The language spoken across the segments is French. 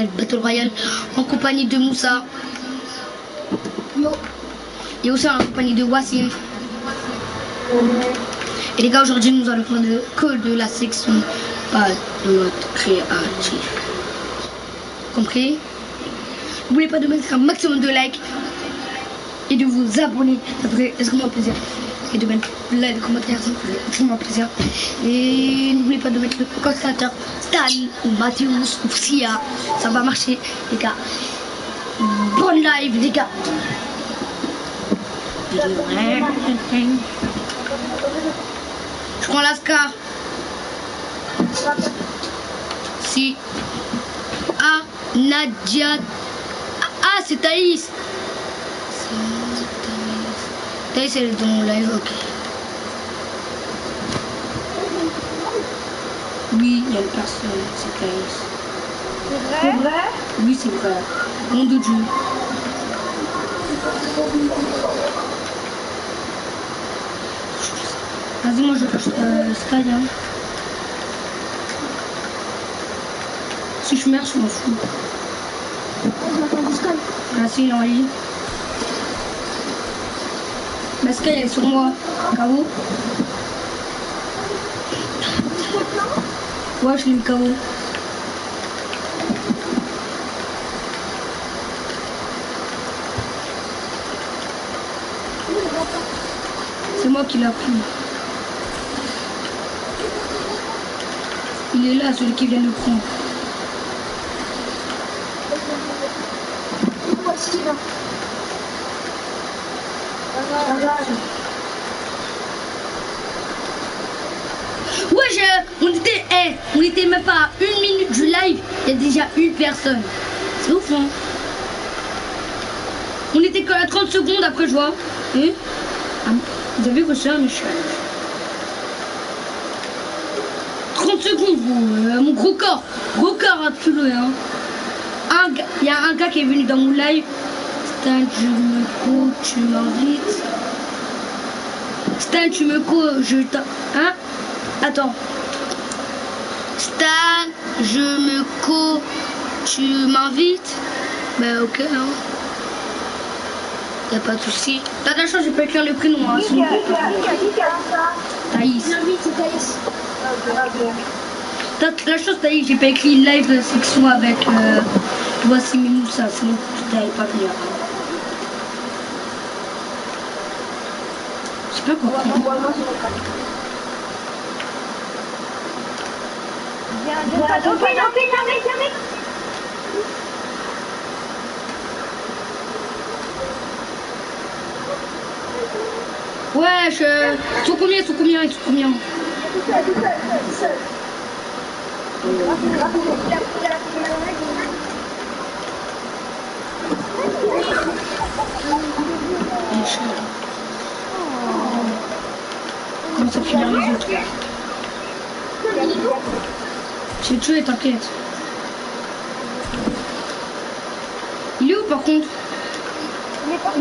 Battle Royale en compagnie de Moussa. Yo. Et aussi en compagnie de Wassim. Et les gars, aujourd'hui nous allons parler que de la section, pas de notre créatif. Compris? N'oubliez pas de mettre un maximum de likes et de vous abonner. Ça ferait extrêmement plaisir. Et de mettre like, de commentaires, ça me ferait extrêmement plaisir. Et n'oubliez pas de mettre le constateur Stan ou Mathéus ou Sia. Ça va marcher, les gars. Bonne live, les gars. Je prends l'Ascar. Si. Ah, Nadia. Ah, c'est Thaïs. Thaïs, elle est dans mon live, ok. Oui, il y a une personne, c'est Thaïs. C'est vrai? Oui, c'est vrai. Mon de Dieu. Vas-y, moi je touche Sky. Hein. Si je meurs, je m'en fous. Je m'attends du Sky. Ah, si, il est en ligne. Ma Sky, elle est sur moi. KO. Ouais, je l'ai mis KO. C'est moi qui l'ai pris. Il est là, celui qui vient de prendre. Ouais, on était même pas à 1 minute du live, il y a déjà une personne. C'est ouf, hein. On était que à 30 secondes après, je vois. Et vous avez vu que c'est un méchant. 30 secondes, gros, mon gros corps absolu, hein. Il y a un gars qui est venu dans mon live. Stan, tu m'invites. Stan, hein? Attends. Stan, tu m'invites? Bah ok, hein. Y'a pas de souci. T'as de la chance, j'ai pas écrire le prénom, hein. Thaïs. T'as de la chance, Thaïs, j'ai pas écrit live section avec Wassim et Moussa, sinon je t'avais pas venir. Je sais pas quoi. Ouais, ils sont combien? Comment ça finit les autres? J'ai tué, t'inquiète. Il est où par contre? Il est parti.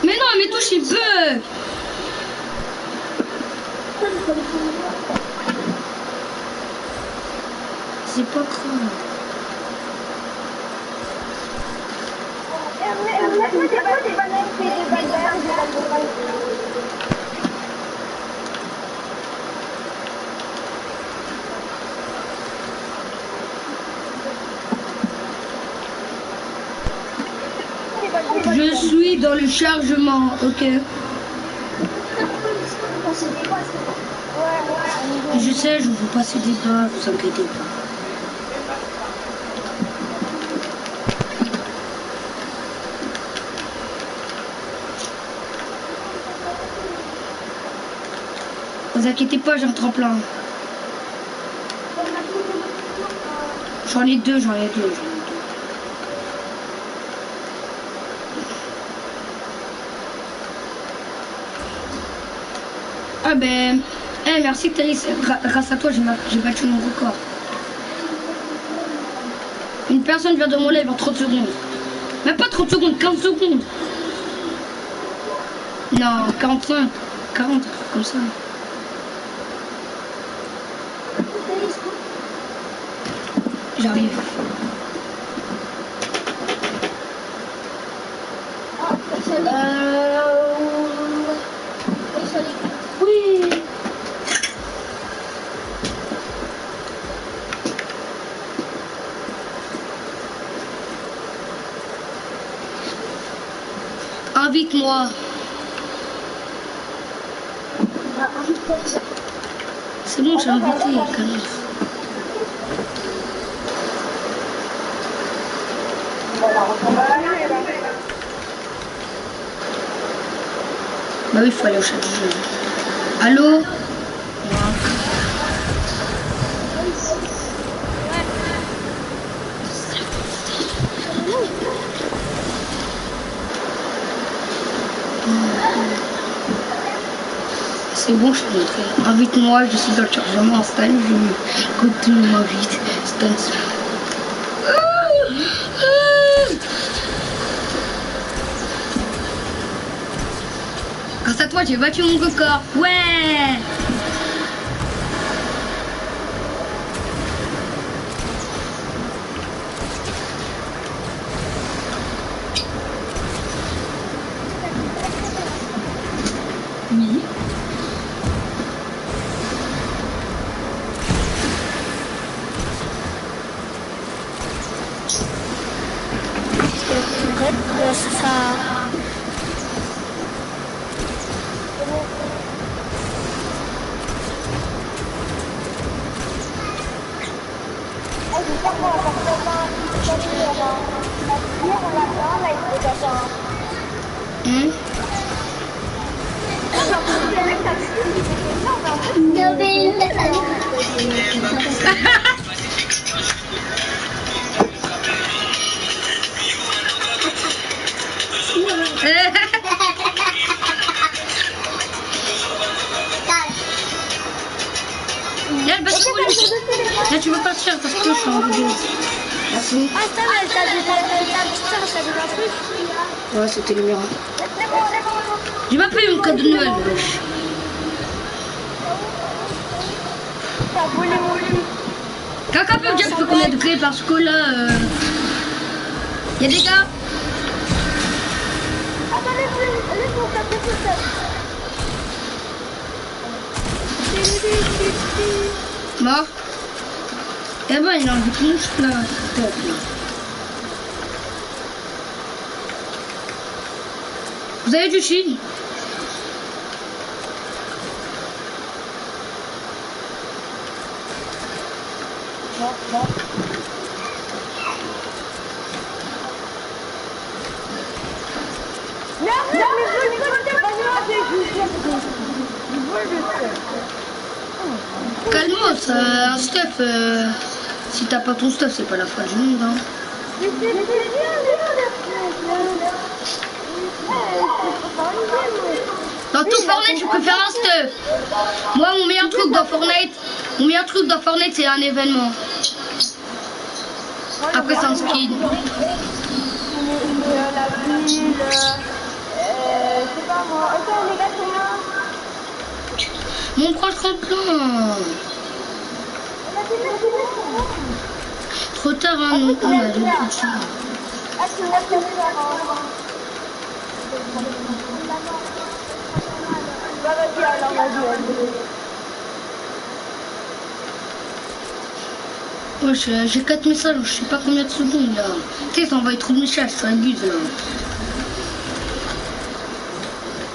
Mais non, mes touches ils bug. C'est pas grave. Je suis dans le chargement, ok. Je sais, je vous passe des pas, vous inquiétez pas. Vous inquiétez pas, j'ai un tremplin. J'en ai deux. Ah ben, merci Thaïs, grâce à toi j'ai battu mon record. Une personne vient de mon live en 30 secondes. Même pas 30 secondes, 15 secondes. Non, 45, 40, un truc comme ça. J'arrive. Oui. Invite-moi. C'est bon, j'ai invité, quand même. Bah oui, il faut aller au chat du jeu. Allô? C'est bon, je t'ai montré. Invite-moi, je suis dans le chargement installé, je continue ma vie. C'est comme ça. Grâce à toi, j'ai battu mon record. Ouais! Oui. Là, tu veux partir parce que je suis en vidéo. Merci. Ah, ça, mais t'as dit ça veut un truc. Ouais, c'était le mien. J'ai pas payé mon cadeau de Noël. T'as volé mon lit. Quelqu'un peut me dire combien de clés parce que là, y a des gars. Attends, laisse-moi taper tout seul. Mort. Eh ben, il a envie de mouche là. Top là. Vous avez du shield? Non. Calme-moi, un stuff. Si t'as pas ton stuff, c'est pas la fin du monde. Hein. Dans tout Fortnite, je préfère un stuff. Moi, mon meilleur truc dans Fortnite, c'est un événement. Après, c'est un skin. C'est pas moi. Ok, les gars, c'est Mon proche tremplin. Trop tard, hein, non, on a deux petits. Ah, tu me laisses faire vas-y, alors, vas-y. Ouais, j'ai 4 messages, je sais pas combien de secondes là. Tu sais, ça envoie trop de messages, ça abuse là.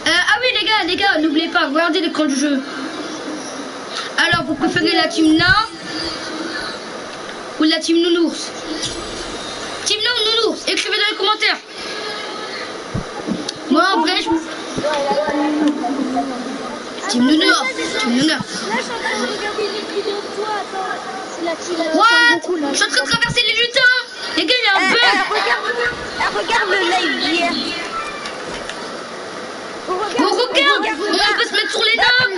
Ah oui les gars, n'oubliez pas, regardez l'écran du jeu. Alors, vous préférez la team là ou la team nounours? Team là ou nounours? Écrivez dans les commentaires. Moi en vrai, je... Team nounours. Team nounours. Là, je suis en train de regarder une vidéo de toi, attends. C'est la team. What? Je suis en train de traverser les lutins. Les gars, il y a un bug. Regarde le live d'hier. On regarde. On peut se mettre sur les dents.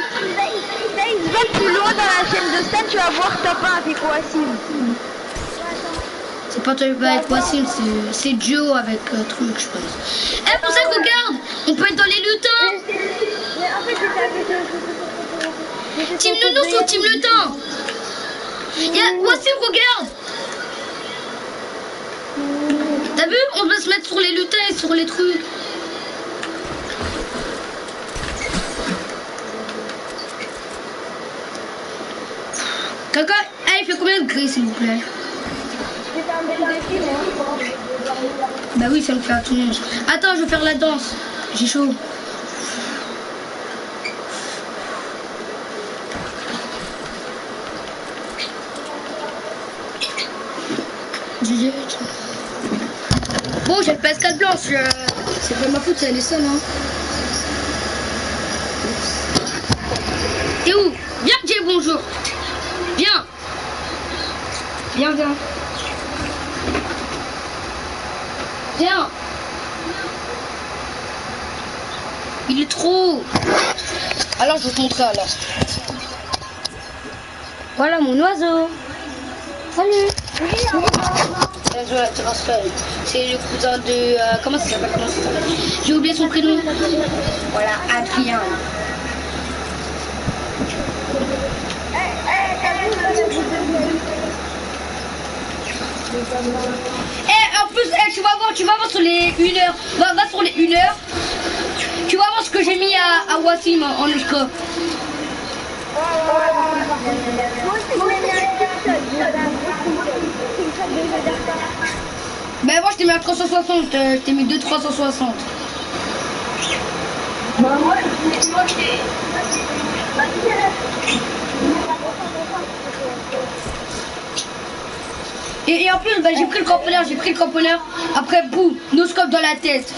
Va plus loin dans la chaîne de Stan, tu vas voir top 1 avec Wassim. C'est partage pas avec Wassim, c'est duo avec truc, je pense. Eh, pour ça, regarde, on peut être dans les lutins. Mais en fait, Team Nounours ou Team Lutin? Wassim, regarde. T'as vu? On doit se mettre sur les lutins et sur les trucs. Quelqu'un, il fait combien de gris, s'il vous plaît? Bah oui, ça me fait à tout le monde. Attends, je vais faire la danse. J'ai chaud. Bon, j'ai le PS4 blanche. C'est pas ma faute, c'est les seuls, hein. T'es où? Viens, dis bonjour. Viens. Viens, viens. Viens. Il est trop. Alors, je vous montre ça, alors. Voilà mon oiseau. Salut. C'est le cousin de... comment ça s'appelle? J'ai oublié son prénom. Voilà, Adrien. En plus, tu vas voir sur les 1 heure. Va sur les 1 heure. Tu vas voir ce que j'ai mis à Wassim en escope. Ben moi je t'ai mis à 360, je t'ai mis 2 360. Et en plus ben, j'ai pris le cramponneur, après boum, no scope dans la tête.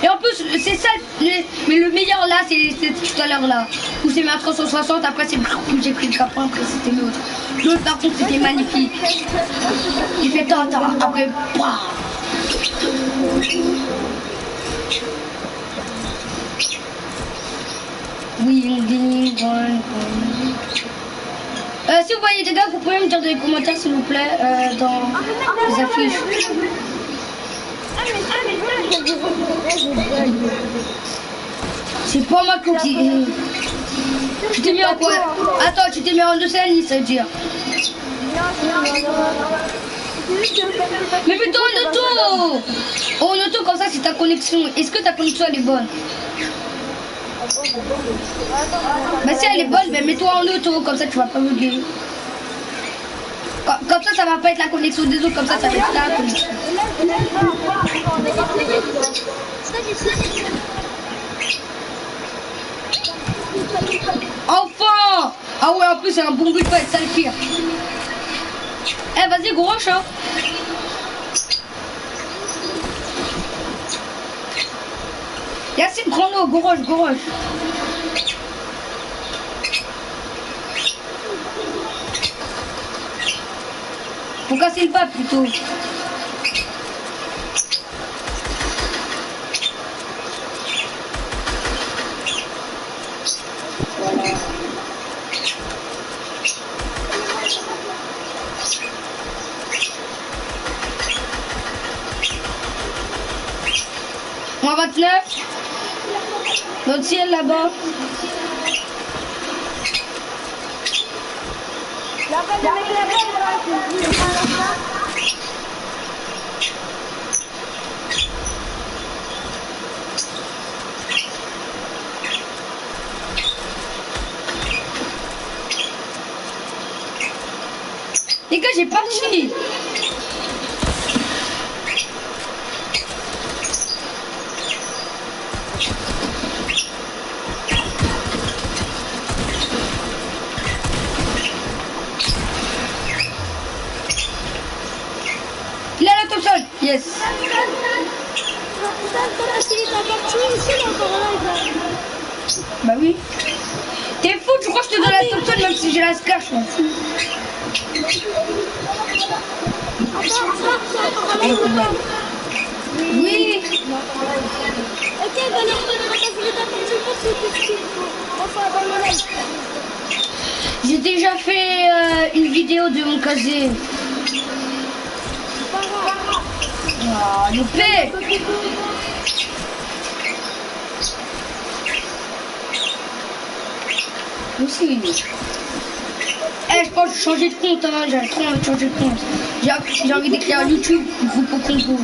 Et en plus c'est ça, mais le meilleur là c'est tout à l'heure là, où c'est mis à 360, après c'est j'ai pris le capot, après c'était l'autre. L'autre par contre c'était magnifique. Il fait tant, après bah. Oui, on dit si vous voyez des gars, vous pouvez me dire dans les commentaires s'il vous plaît, dans les affiches. C'est pas moi qui... Tu t'es mis en quoi? Attends, tu t'es mis en Océanie, ça veut dire. Mais plutôt en auto. En auto, comme ça c'est ta connexion. Est-ce que ta connexion elle est bonne? Bah si elle est bonne, ben mets-toi en auto, comme ça tu vas pas bugger. Comme ça va pas être la connexion des autres, comme ça va être ta connexion. Enfin! Ah ouais, en plus c'est un bon but, pas être ça le pire. Eh vas-y gros chat. Yacine, prends-le, goroche. Faut casser le pas plutôt. Voilà. Moins 29. Notre ciel là-bas. Les gars, j'ai parti. Il a la Thompson. Yes. Bah oui. T'es fou, tu crois que je te donne la Thompson même si j'ai la Scar, je m'en fous. Oui. J'ai déjà fait une vidéo de mon casier. Ah, il vous plaît. Aussi. Eh, je pense que je vais changer de compte, hein. J'ai trop envie de changer de compte. J'ai envie d'écrire YouTube, groupe au Congo.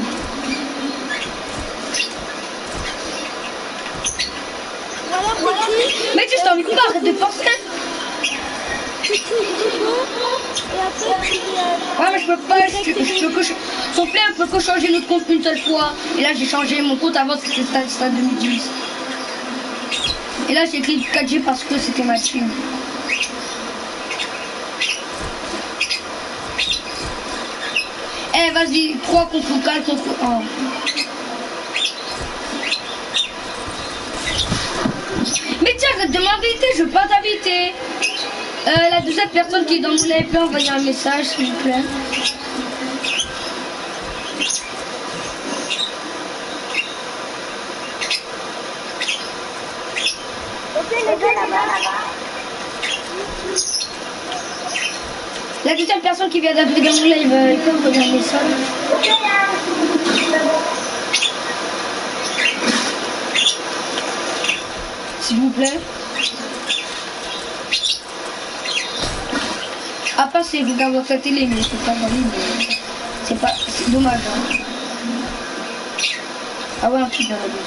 Mais tu sais, j'ai envie de pas arrête de penser. Ouais, mais je peux pas, je peux que son plaît, on peut que changer notre compte une seule fois. Et là, j'ai changé mon compte avant, c'était Stade 2010. Et là, j'ai écrit 4G parce que c'était ma team. Eh, vas-y, 3 contre 4 contre 1. Mais tiens, arrête de m'inviter, je veux pas t'inviter. La deuxième personne qui est dans mon live peut envoyer un message, s'il vous plaît. La deuxième personne qui vient d'arriver dans mon live, elle peut envoyer un message. S'il vous plaît. À part si vous regardez votre télé, mais c'est pas en ligne. C'est pas. C'est dommage. Hein. Ah ouais, un truc dans la maison.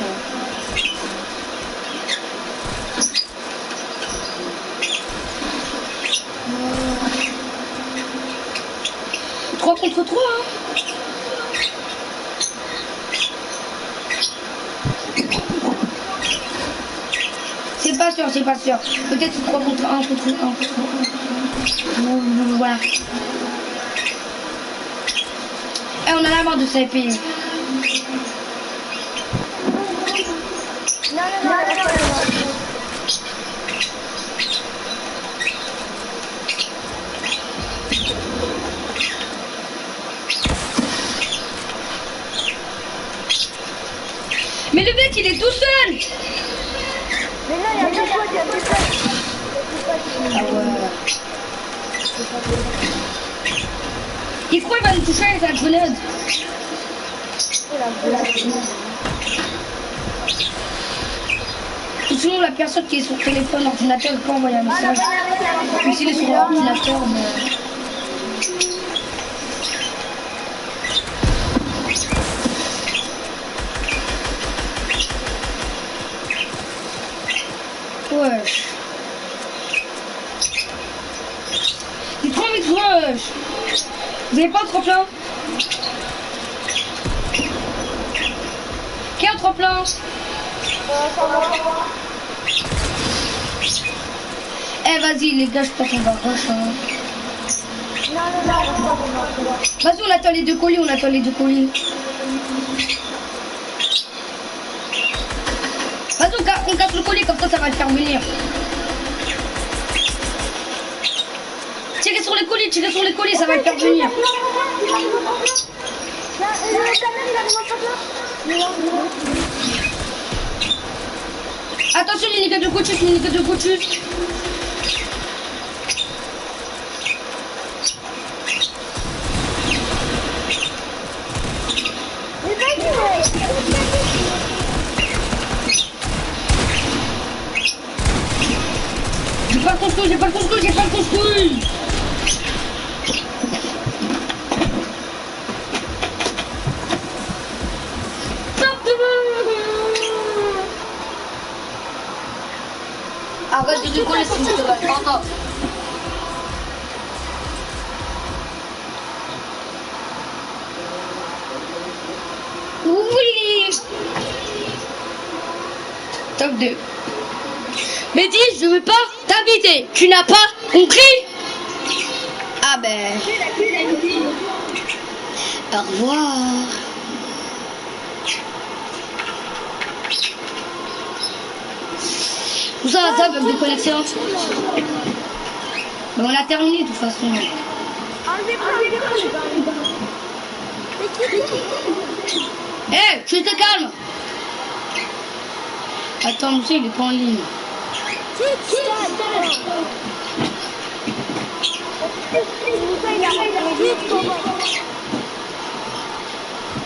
3 contre 3, hein. C'est pas sûr, c'est pas sûr. Peut-être 3 contre 1 contre 1 contre 1. Voilà. Et on a la main de ça épée. Mais le mec il est tout seul. Mais non, il y a deux fois, il y a deux fois. Ah ouais. Il croit qu'il va nous toucher avec la grenade. Et sinon la personne qui est sur téléphone, ordinateur, il peut envoyer un message. Puis s'il est sur l'ordinateur, mais... Wesh. Il est trop vite, wesh. Vous avez pas un tremplin? Qui a un tremplin? Eh vas-y les gars, je pense qu'on va rush. Hein. Vas-y, on attend les deux colis, on attend les deux colis. Vas-y, on casse le colis, comme ça va le faire venir. Tirez sur les colis, ça va le faire venir. Attention, mini-gars de Gotus, mini-gars de Gotus. J'ai pas le construit, j'ai pas le construit, j'ai pas le construit. Arrête de décoller, c'est une balle. Pardon. Oui. Top 2. Mais dis, je veux pas t'inviter. Tu n'as pas compris? Ah ben. Au revoir. Tout ça, la table de connexion. Mais on l'a terminé de toute façon. Eh, tu te calmes. Attends, monsieur, il est pas en ligne.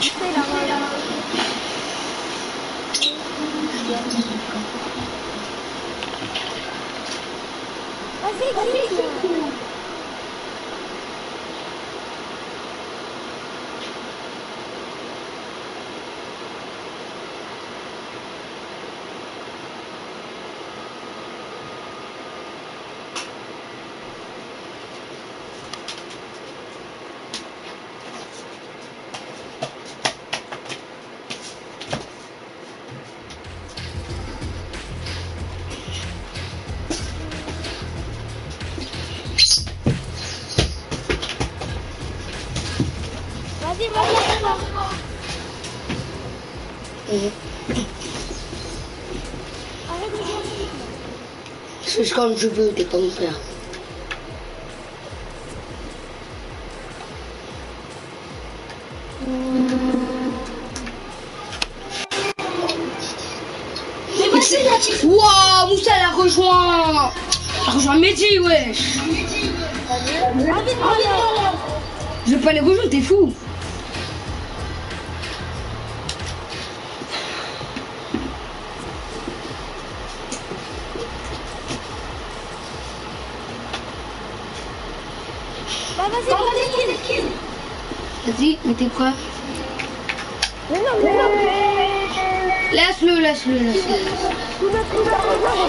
Fais la main là. Vas-y, vas-y. Vas-y, vas-y, arrête de jouer. C'est comme je veux, t'es pas mon père. Wouah, Moussa elle a rejoint. Elle a rejoint Mehdi, wesh. Je vais pas les rejoindre, t'es fou. Bah vas-y, Vas-y, mais t'es prêt? mais non. Laisse-le.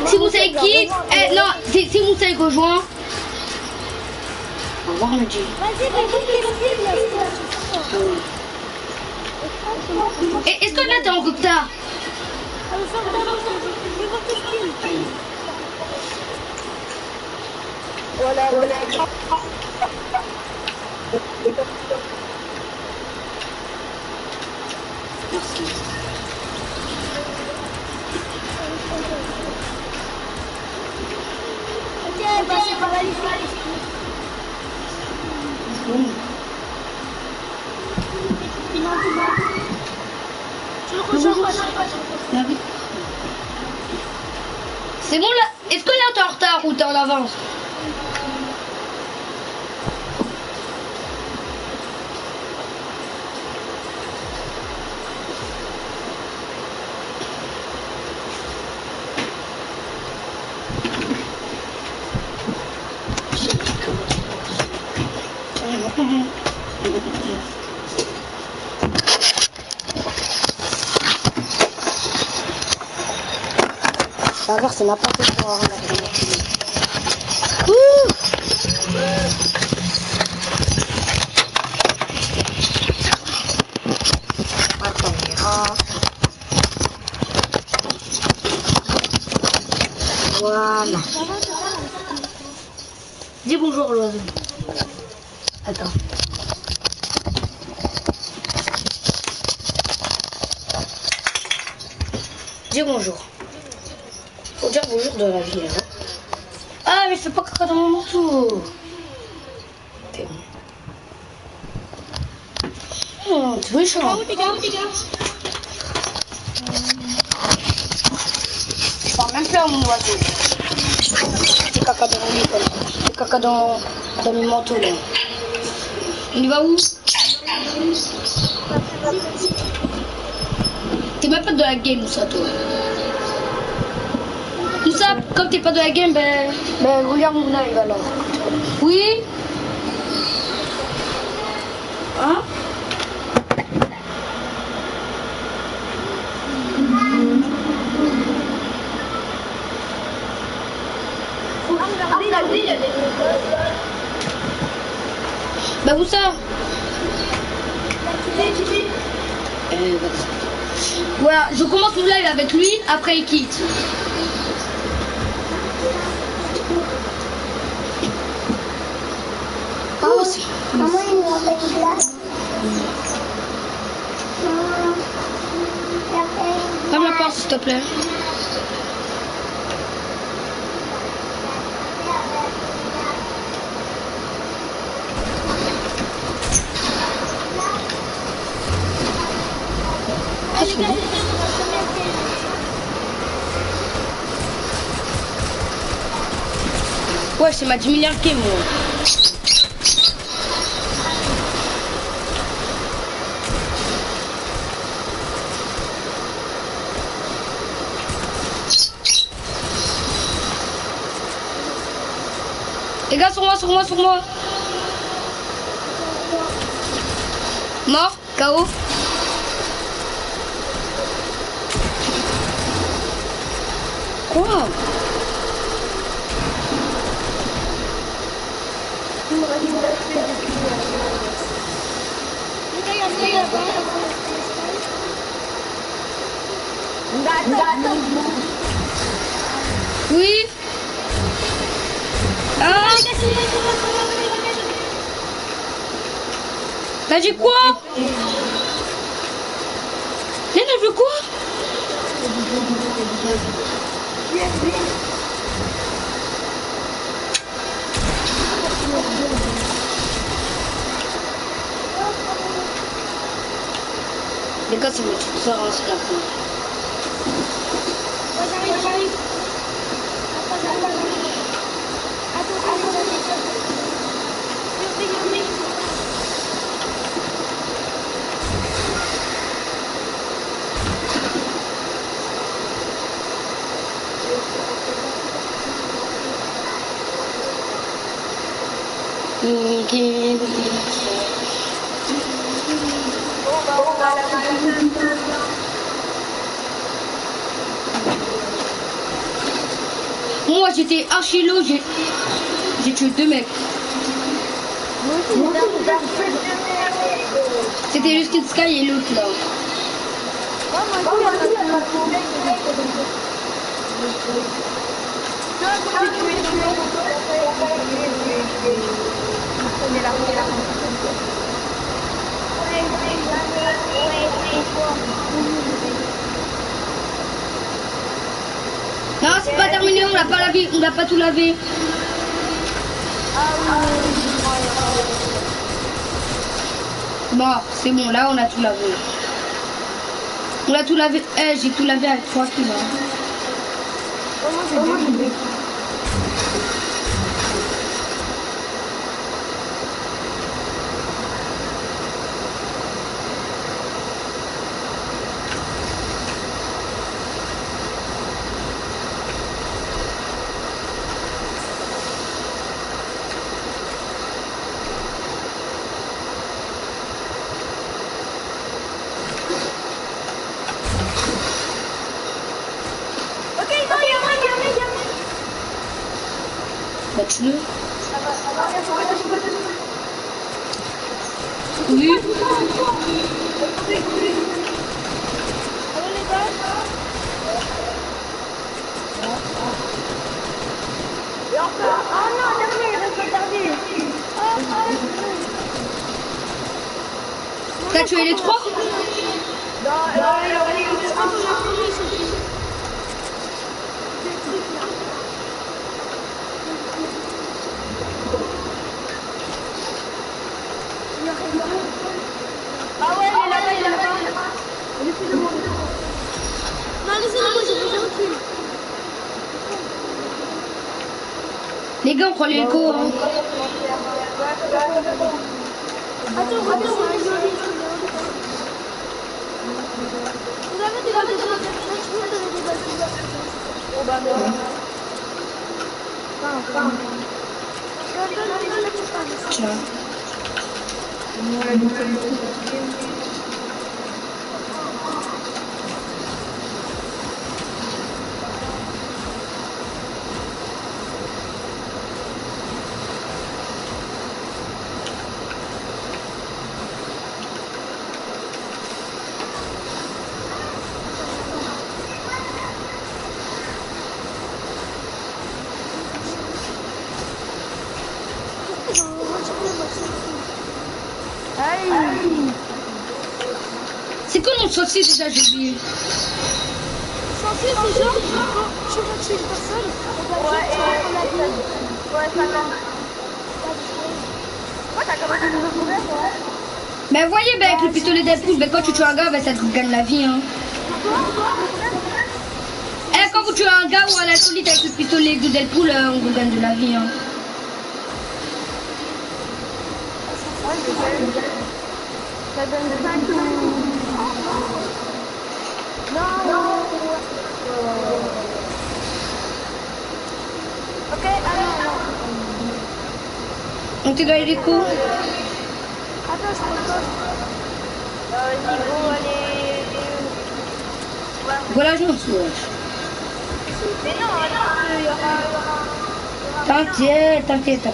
Si Moussa il quitte, non, si Moussa il rejoint. Au revoir, Mehdi. Vas-y, Est-ce que là t'es en retard? Voilà. Merci. Ok, bah c'est pas mal. Tu le rejoins pas. C'est bon là? Est-ce que là t'es en retard ou t'es en avance? Ça va faire, c'est n'importe quoi. Attends, on verra. Voilà. Dis bonjour l'oiseau. Attends. Dis bonjour. Faut dire bonjour de la vie. Hein. Ah mais je fais pas caca dans mon manteau. T'es bon. Tu veux chaud. Je parle même plus à mon oiseau. C'est caca dans mon lit. C'est caca dans le manteau là. On y va où? T'es même pas de la game, Moussa, toi. Moussa, comme t'es pas de la game, ben regarde mon live alors. Oui? Hein? Bah Moussa. Voilà, je commence le live avec lui, après il quitte. Oh, c'est... Ferme la porte s'il te plaît. Ah, c'est bon. Ouais, c'est ma 10 milliards game, moi. Les gars, sur moi, sur moi, sur moi. Mort, KO. Quoi? Oui. Ah. T'as dit quoi? Léna, elle veut quoi? Les gars, ça me tue ça, c'est la fin. J'arrive. Moi j'étais archi low, j'ai tué 2 mecs. C'était juste Kid Sky et l'autre là. Non, c'est pas terminé, on n'a pas lavé, on n'a pas tout lavé. Bon, c'est bon, là on a tout lavé. On a tout lavé. Eh, j'ai tout lavé avec 3 kilos. Bah tue-le. Oui. T'as tué les 3? Ah ouais, il est là-bas, il est là-bas. Non, laissez-le, je recule. Les gars, on prend l'écho. Hein. Attends, on va faire un joli. Vous avez des balles de base. Je peux donner des balles de base. Oh bah non. Tiens. C'est quoi mon saucisse déjà, j'ai oublié. Saucisse, c'est genre, quand tu vas tuer une personne, on va juste prendre la vie. Ouais, ça va. Ouais, t'as commencé à nous retrouver, ouais. Mais voyez, ben, avec le pistolet Deadpool, ben, quand tu tues un gars, ben, ça te gagne la vie. Hein. Et quand vous tuez un gars ou un acolyte avec le pistolet de Deadpool, on vous gagne de la vie. Hein. Ça donne 5 ou... Non. Ok, alors. Montez dans l'hélico. Attends, je prends pas. Niveau, allez. Voilà, je m'en souviens. Mais non, attends, il y aura. T'inquiète.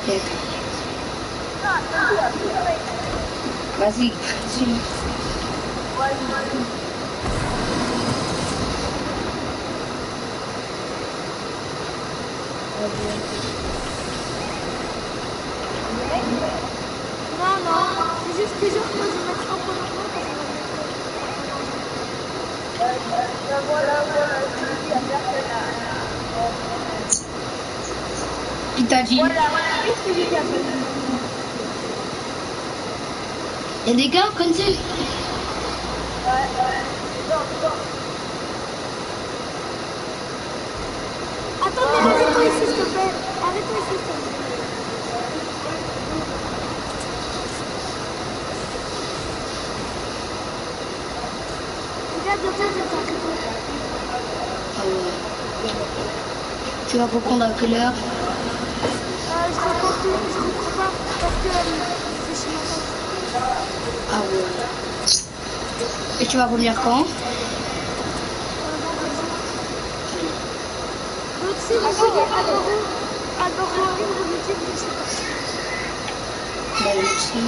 Vas-y. Non, c'est juste que je vais mettre un peu Qui t'a dit? Il y a des gars comme ça. Attends, mais arrête-toi ici, s'il te plaît. Arrête-toi ici, s'il te plaît. Regarde, bientôt, je vais t'arrêter. Ah ouais. Tu vas reprendre à quelle heure? Je reprends plus, je reprends pas parce que c'est chez ma tante. Ah ouais. Et tu vas revenir quand? Donc si vous voulez avoir une motif, je sais pas. Bah merci.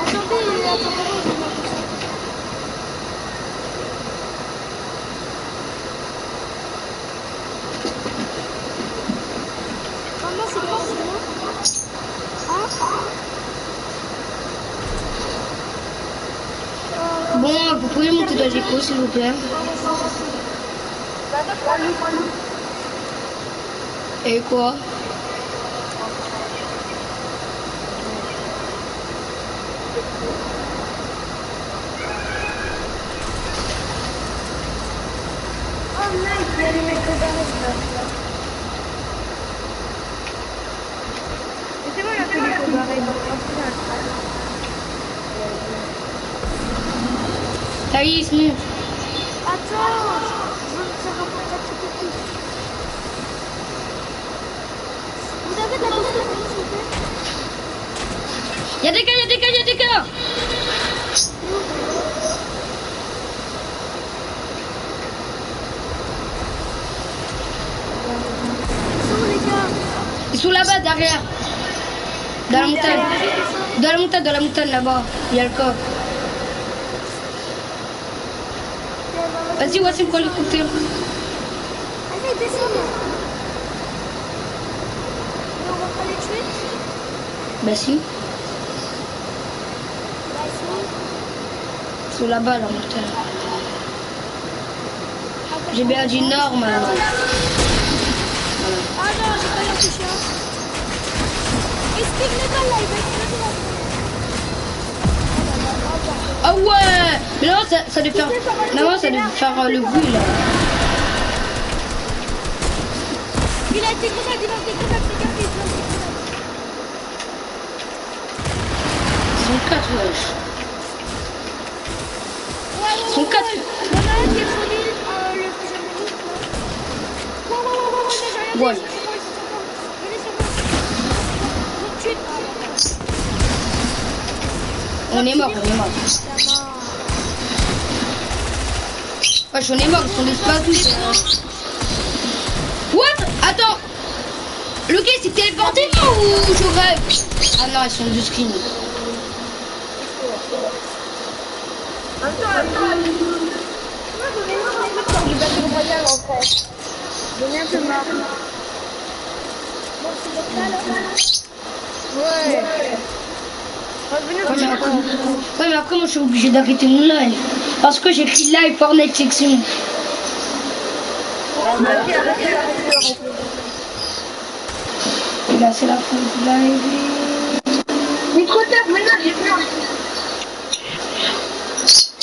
Attendez, je vais mettre ça. Maman, c'est quoi, c'est moi? Hein? Bon, vous pouvez monter dans l'écho s'il vous plaît. Et quoi? Oh nice, il y a les mecs au barrage là. Mais c'est bon, il y a que les mecs au barrage. Thaïs, monte. Attends, je veux me faire un contact tout de suite. Vous avez de la piste, s'il vous plaît? Y'a des gars. Ils sont où, les gars? Ils sont là-bas, derrière. Dans la montagne. Dans la montagne, là-bas. Il y a le coffre. Vas-y, Wassim, prends l'hélicoptère. Allez, descends. Mais on va pas les tuer? Bah si. Bah, Ils sont là-bas, la montagne. J'ai bien dit nord, mais... Ah non, j'ai pas l'air touché. Esquive les balles là, il va exploser là. Ah ouais. Mais là, ça devait faire... Non, ça devait faire le bruit, là. Il a été contact, il lance des contacts, regardez, il lance des contacts. Ils sont 4, wesh. Ils sont 4. Il y en a un qui est fourni, le plus jeune de nous. Ouais, Ouais. j'ai rien dit. Venez sur moi. Donc tu es... On est mort. Wesh, on est mort, ils sont des spatous. What? Attends. Le gars s'est téléporté ou je rêve? Ah non, ils sont deux skins. Moi, j'en ai marre un peu de faire du battle royale en fait. J'en ai un peu marre. Bon, c'est votre là, là. Ouais. Ouais, mais après, moi, je suis obligé d'arrêter mon live. Parce que j'écris live Fortnite section. Et là, c'est la fin du live. Mais trop tard, maintenant j'ai plus envie.